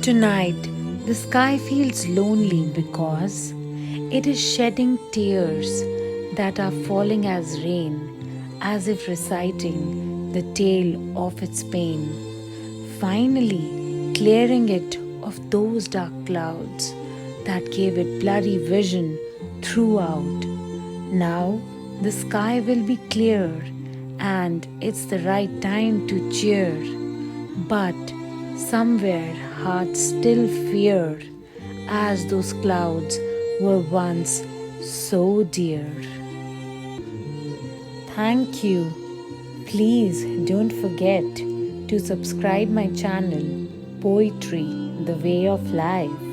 Tonight, the sky feels lonely because it is shedding tears that are falling as rain, as if reciting the tale of its pain, finally clearing it of those dark clouds that gave it blurry vision throughout. Now the sky will be clear, and it's the right time to cheer. But somewhere hearts still fear, as those clouds were once so dear. Thank you. Please don't forget to subscribe my channel Poetry, the Way of Life.